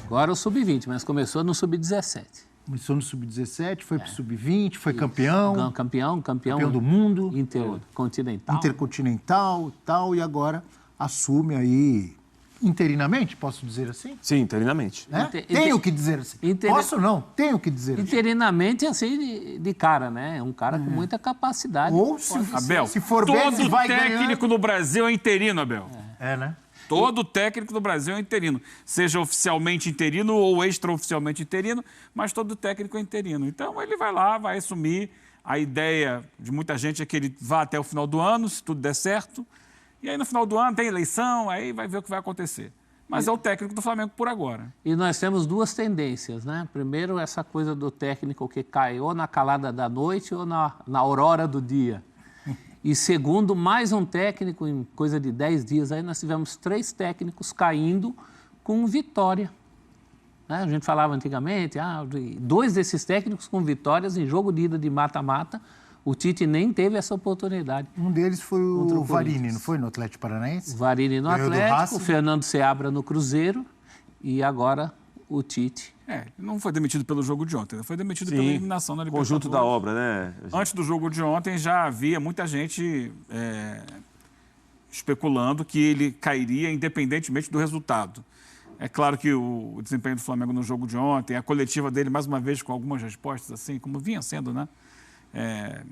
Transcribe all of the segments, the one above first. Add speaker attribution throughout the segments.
Speaker 1: Agora o Sub-20, mas começou no Sub-17.
Speaker 2: Começou no Sub-17, foi para o Sub-20, foi campeão.
Speaker 1: Campeão
Speaker 2: do mundo.
Speaker 1: Intercontinental.
Speaker 2: Tal, e agora assume aí interinamente, posso dizer assim?
Speaker 3: Sim, interinamente.
Speaker 2: Tenho que dizer assim. Posso não, tenho que dizer assim.
Speaker 1: Interinamente, assim, de cara, né? É um cara com muita capacidade.
Speaker 2: Ou
Speaker 4: Abel,
Speaker 2: se for bem,
Speaker 4: todo
Speaker 2: vai
Speaker 4: técnico
Speaker 2: ganhando.
Speaker 4: no Brasil é interino, Abel.
Speaker 2: Né?
Speaker 4: Todo técnico do Brasil é interino, seja oficialmente interino ou extraoficialmente interino, mas todo técnico é interino. Então, ele vai lá, vai assumir. A ideia de muita gente é que ele vá até o final do ano, se tudo der certo. E aí, no final do ano, tem eleição, aí vai ver o que vai acontecer. Mas é o técnico do Flamengo por agora.
Speaker 1: E nós temos duas tendências, né? Primeiro, essa coisa do técnico que cai ou na calada da noite ou na aurora do dia. E segundo, mais um técnico, em coisa de 10 dias, aí nós tivemos 3 técnicos caindo com vitória. Né? A gente falava antigamente, 2 desses técnicos com vitórias em jogo de ida de mata-mata, o Tite nem teve essa oportunidade.
Speaker 2: Um deles foi o Varini, não foi? No Atlético Paranaense?
Speaker 1: O Varini no Atlético, o Fernando Seabra no Cruzeiro e agora o Tite.
Speaker 4: Não foi demitido pelo jogo de ontem, foi demitido pela eliminação na Libertadores.
Speaker 3: Conjunto da obra, né?
Speaker 4: Antes do jogo de ontem já havia muita gente especulando que ele cairia independentemente do resultado. É claro que o desempenho do Flamengo no jogo de ontem, a coletiva dele, mais uma vez, com algumas respostas assim, como vinha sendo, né?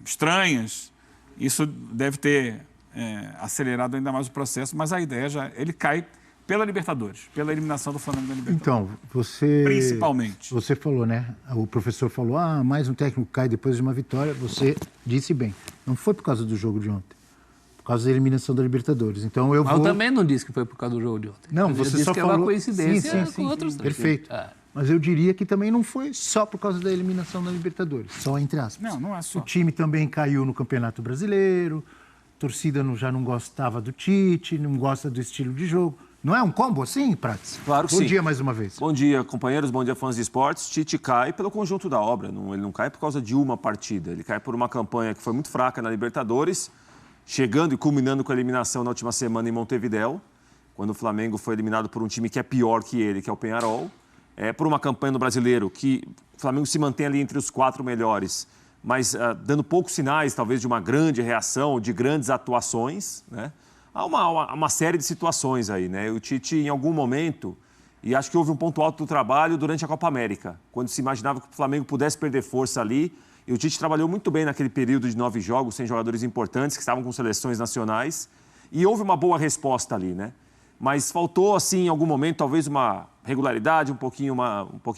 Speaker 4: Estranhas, isso deve ter acelerado ainda mais o processo, mas a ideia ele cai pela Libertadores, pela eliminação do Flamengo da Libertadores.
Speaker 2: Então,
Speaker 4: principalmente.
Speaker 2: Você falou, né? O professor falou, mais um técnico cai depois de uma vitória. Você disse bem, não foi por causa do jogo de ontem, por causa da eliminação da Libertadores. Então eu
Speaker 1: também não disse que foi por causa do jogo de ontem.
Speaker 2: Não, você
Speaker 1: disse
Speaker 2: só
Speaker 1: que
Speaker 2: falou...
Speaker 1: é uma coincidência
Speaker 2: sim,
Speaker 1: com outros.
Speaker 2: Perfeito. Mas eu diria que também não foi só por causa da eliminação da Libertadores, só entre aspas.
Speaker 4: Não é só.
Speaker 2: O time também caiu no Campeonato Brasileiro, a torcida já não gostava do Tite, não gosta do estilo de jogo. Não é um combo assim, Prats?
Speaker 3: Claro que sim.
Speaker 2: Bom dia mais uma vez.
Speaker 3: Bom dia, companheiros, bom dia, fãs de esportes. Tite cai pelo conjunto da obra, ele não cai por causa de uma partida, ele cai por uma campanha que foi muito fraca na Libertadores, chegando e culminando com a eliminação na última semana em Montevidéu, quando o Flamengo foi eliminado por um time que é pior que ele, que é o Peñarol, por uma campanha no Brasileiro que o Flamengo se mantém ali entre os 4 melhores, mas dando poucos sinais, talvez, de uma grande reação, de grandes atuações, né? Há uma série de situações aí, né? O Tite, em algum momento, e acho que houve um ponto alto do trabalho durante a Copa América, quando se imaginava que o Flamengo pudesse perder força ali, e o Tite trabalhou muito bem naquele período de 9 jogos, sem jogadores importantes, que estavam com seleções nacionais, e houve uma boa resposta ali, né? Mas faltou, assim, em algum momento, talvez uma regularidade um pouquinho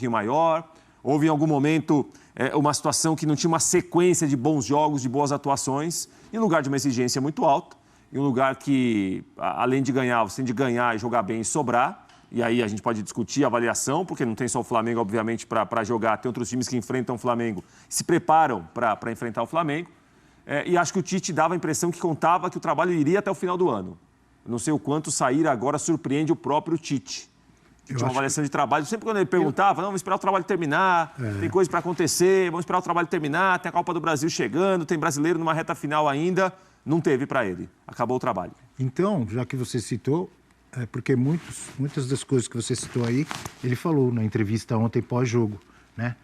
Speaker 3: maior. Houve, em algum momento, uma situação que não tinha uma sequência de bons jogos, de boas atuações, em lugar de uma exigência muito alta, em um lugar que, além de ganhar, você tem de ganhar e jogar bem e sobrar. E aí a gente pode discutir a avaliação, porque não tem só o Flamengo, obviamente, para jogar. Tem outros times que enfrentam o Flamengo, se preparam para enfrentar o Flamengo. E acho que o Tite dava a impressão que contava que o trabalho iria até o final do ano. Não sei o quanto sair agora surpreende o próprio Tite. Tinha uma avaliação de trabalho. Sempre quando ele perguntava, vamos esperar o trabalho terminar, tem coisa para acontecer, vamos esperar o trabalho terminar, tem a Copa do Brasil chegando, tem brasileiro numa reta final ainda. Não teve para ele. Acabou o trabalho.
Speaker 2: Então, já que você citou, porque muitas das coisas que você citou aí, ele falou na entrevista ontem pós-jogo, né?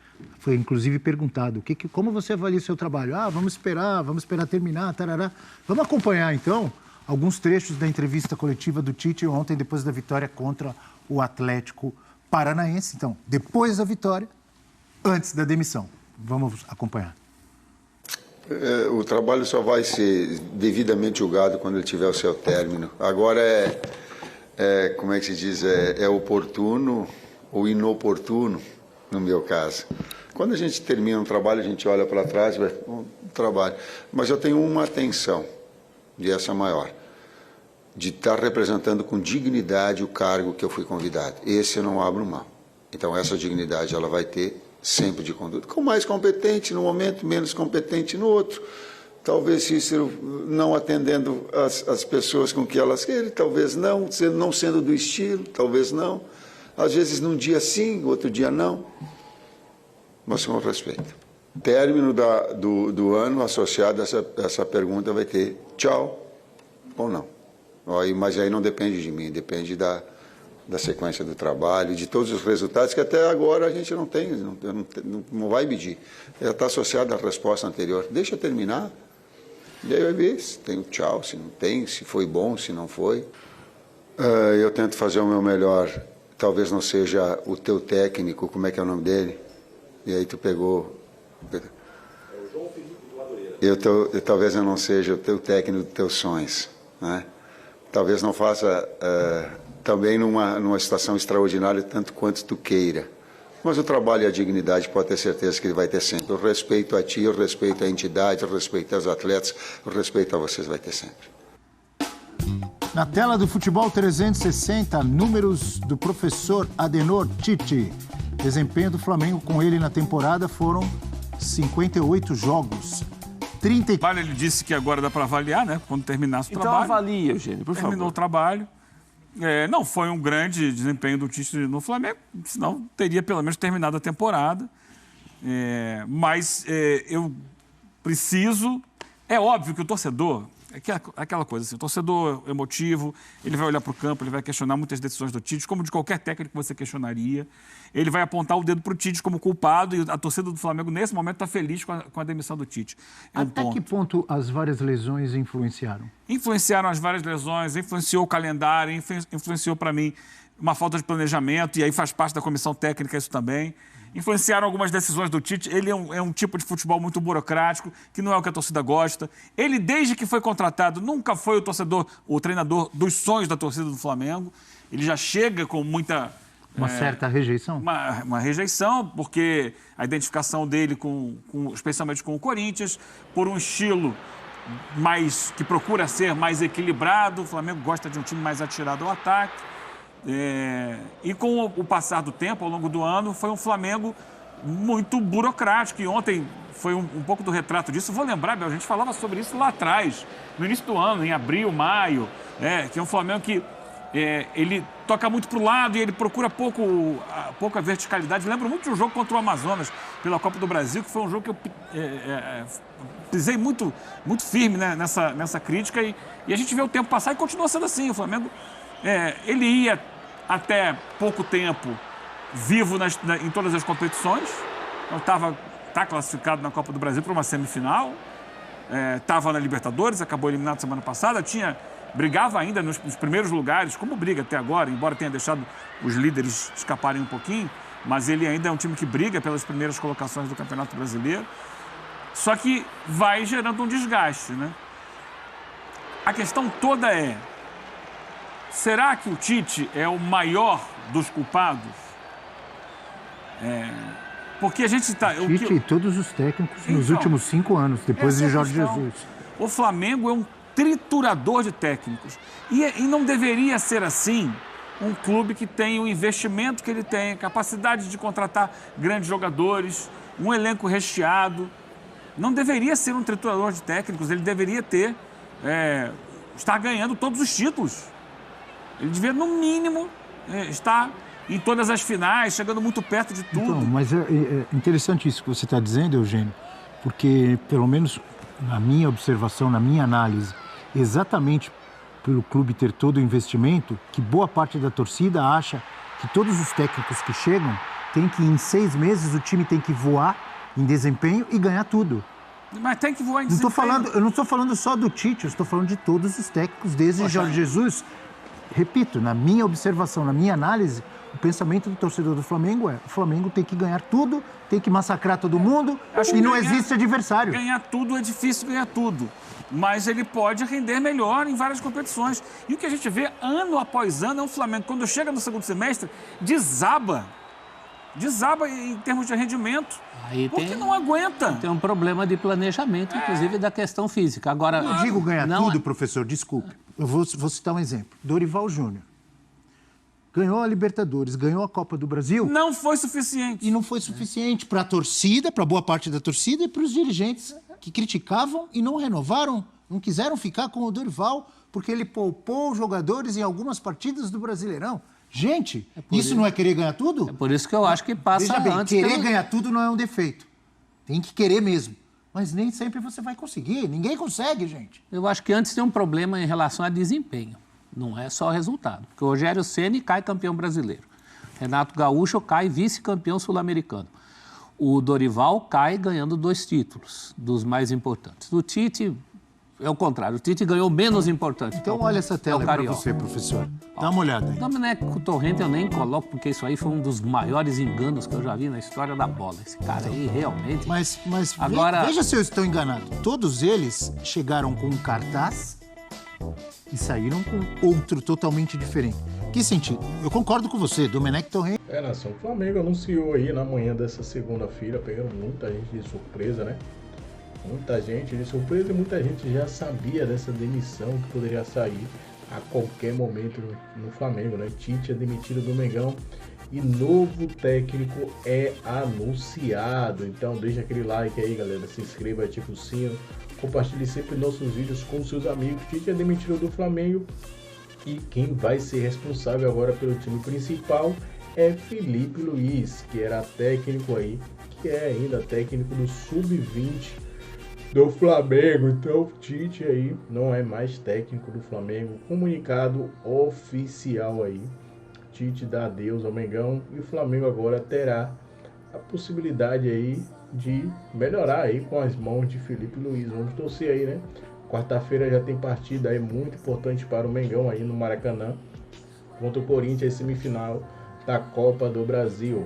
Speaker 2: Foi inclusive perguntado, como você avalia o seu trabalho? Vamos esperar terminar, tarará. Vamos acompanhar, então, alguns trechos da entrevista coletiva do Tite ontem, depois da vitória contra o Atlético Paranaense. Então, depois da vitória, antes da demissão. Vamos acompanhar.
Speaker 5: O trabalho só vai ser devidamente julgado quando ele tiver o seu término. Agora como é que se diz, oportuno ou inoportuno, no meu caso. Quando a gente termina um trabalho, a gente olha para trás e vai, trabalho. Mas eu tenho uma atenção, e essa maior, de estar representando com dignidade o cargo que eu fui convidado. Esse eu não abro mão. Então essa dignidade ela vai ter sempre de conduta, com mais competente no momento, menos competente no outro. Talvez Cícero não atendendo as pessoas com que elas querem, talvez não sendo do estilo, talvez não. Às vezes num dia sim, outro dia não. Mas com respeito. Término do ano associado a essa pergunta vai ter tchau ou não. Mas aí não depende de mim, depende da sequência do trabalho, de todos os resultados que até agora a gente não vai medir. Já está associado à resposta anterior. Deixa eu terminar, e aí vai ver se tem o tchau, se não tem, se foi bom, se não foi. Eu tento fazer o meu melhor, talvez não seja o teu técnico, como é que é o nome dele? E aí tu pegou... talvez eu não seja o teu técnico dos teus sonhos, né? Talvez não faça também numa situação extraordinária tanto quanto tu queira. Mas o trabalho e a dignidade pode ter certeza que ele vai ter sempre. O respeito a ti, o respeito à entidade, o respeito aos atletas, o respeito a vocês vai ter sempre.
Speaker 2: Na tela do Futebol 360, números do professor Adenor Tite. Desempenho do Flamengo com ele na temporada foram 58 jogos.
Speaker 4: Ele disse que agora dá para avaliar, né? Quando terminasse o
Speaker 3: Então
Speaker 4: trabalho.
Speaker 3: avalia, Eugênio, por favor.
Speaker 4: Terminou o trabalho. Não foi um grande desempenho do Tite no Flamengo, senão teria pelo menos terminado a temporada. Mas eu preciso... É óbvio que o torcedor... aquela coisa assim, o torcedor emotivo, ele vai olhar para o campo, ele vai questionar muitas decisões do Tite, como de qualquer técnico que você questionaria. Ele vai apontar o dedo para o Tite como culpado e a torcida do Flamengo, nesse momento, está feliz com a demissão do Tite.
Speaker 2: Até que ponto as várias lesões influenciaram?
Speaker 4: Influenciaram as várias lesões, influenciou o calendário, influenciou para mim uma falta de planejamento, e aí faz parte da comissão técnica isso também. Influenciaram algumas decisões do Tite. Ele é um tipo de futebol muito burocrático, que não é o que a torcida gosta. Ele, desde que foi contratado, nunca foi o treinador dos sonhos da torcida do Flamengo. Ele já chega com muita...
Speaker 2: Uma certa rejeição?
Speaker 4: Uma rejeição, porque a identificação dele, especialmente com o Corinthians, por um estilo que procura ser mais equilibrado. O Flamengo gosta de um time mais atirado ao ataque. E com o passar do tempo, ao longo do ano, foi um Flamengo muito burocrático. E ontem foi um pouco do retrato disso. Vou lembrar, Bel, a gente falava sobre isso lá atrás, no início do ano, em abril, maio, que é um Flamengo que ele toca muito para o lado e ele procura pouca verticalidade. Lembro muito de um jogo contra o Amazonas pela Copa do Brasil, que foi um jogo que eu pisei muito, muito firme, né, nessa crítica. E a gente vê o tempo passar e continua sendo assim. O Flamengo... ele ia até pouco tempo vivo em todas as competições. Está classificado na Copa do Brasil para uma semifinal. Estava na Libertadores, acabou eliminado semana passada. Brigava ainda nos primeiros lugares, como briga até agora, embora tenha deixado os líderes escaparem um pouquinho. Mas ele ainda é um time que briga pelas primeiras colocações do Campeonato Brasileiro. Só que vai gerando um desgaste, né? A questão toda é: será que o Tite é o maior dos culpados? Porque a gente está...
Speaker 2: Tite e todos os técnicos nos últimos 5 anos, depois de Jorge Jesus.
Speaker 4: O Flamengo é um triturador de técnicos. E não deveria ser assim um clube que tem o investimento que ele tem, capacidade de contratar grandes jogadores, um elenco recheado. Não deveria ser um triturador de técnicos, ele deveria estar ganhando todos os títulos. Ele devia, no mínimo, estar em todas as finais, chegando muito perto de tudo.
Speaker 2: Então, mas é interessante isso que você está dizendo, Eugênio, porque, pelo menos na minha observação, na minha análise, exatamente pelo clube ter todo o investimento, que boa parte da torcida acha que todos os técnicos que chegam têm que, em 6 meses, o time tem que voar em desempenho e ganhar tudo.
Speaker 4: Mas tem que voar em desempenho.
Speaker 2: Eu não estou falando só do Tite, eu estou falando de todos os técnicos, desde Jorge Jesus. Repito, na minha observação, na minha análise, o pensamento do torcedor do Flamengo o Flamengo tem que ganhar tudo, tem que massacrar todo mundo e não existe adversário.
Speaker 4: Ganhar tudo é difícil ganhar tudo, mas ele pode render melhor em várias competições. E o que a gente vê ano após ano é um Flamengo, quando chega no segundo semestre, desaba em termos de rendimento, porque não aguenta.
Speaker 1: Tem um problema de planejamento, inclusive da questão física. Agora,
Speaker 2: eu digo ganhar tudo, professor, desculpe. Eu vou citar um exemplo. Dorival Júnior. Ganhou a Libertadores, ganhou a Copa do Brasil.
Speaker 4: Não foi suficiente.
Speaker 2: E não foi suficiente para a torcida, para boa parte da torcida e para os dirigentes que criticavam e não renovaram, não quiseram ficar com o Dorival, porque ele poupou jogadores em algumas partidas do Brasileirão. Gente, isso não é querer ganhar tudo?
Speaker 1: É por isso que eu acho que passa
Speaker 2: Veja bem,
Speaker 1: antes...
Speaker 2: querer ganhar tudo não é um defeito. Tem que querer mesmo. Mas nem sempre você vai conseguir. Ninguém consegue, gente.
Speaker 1: Eu acho que antes tem um problema em relação a desempenho. Não é só resultado. Porque o Rogério Ceni cai campeão brasileiro. Renato Gaúcho cai vice-campeão sul-americano. O Dorival cai ganhando 2 títulos, dos mais importantes. O Tite é o contrário. O Tite ganhou menos importante.
Speaker 2: Então olha essa tela para você, professor. Dá uma olhada aí.
Speaker 1: Domenico Torrente eu nem coloco, porque isso aí foi um dos maiores enganos que eu já vi na história da bola. Esse cara aí, realmente...
Speaker 2: Mas
Speaker 1: Agora...
Speaker 2: veja se eu estou enganado. Todos eles chegaram com um cartaz e saíram com outro totalmente diferente. Que sentido? Eu concordo com você, Domenico Torrente.
Speaker 6: Nação, o Flamengo anunciou aí na manhã dessa segunda-feira, pegando muita gente de surpresa, né? Muita gente de surpresa e muita gente já sabia dessa demissão que poderia sair a qualquer momento no Flamengo, né? Tite é demitido do Mengão e novo técnico é anunciado. Então deixa aquele like aí, galera, se inscreva, ativa o sino, compartilhe sempre nossos vídeos com seus amigos. Tite é demitido do Flamengo e quem vai ser responsável agora pelo time principal é Felipe Luiz, que era técnico aí, que é ainda técnico do Sub-20 do Flamengo. Então Tite aí não é mais técnico do Flamengo. Comunicado oficial aí. Tite dá adeus ao Mengão e o Flamengo agora terá a possibilidade aí de melhorar aí com as mãos de Felipe Luiz. Vamos torcer aí, né? Quarta-feira já tem partida aí muito importante para o Mengão aí no Maracanã contra o Corinthians, semifinal da Copa do Brasil.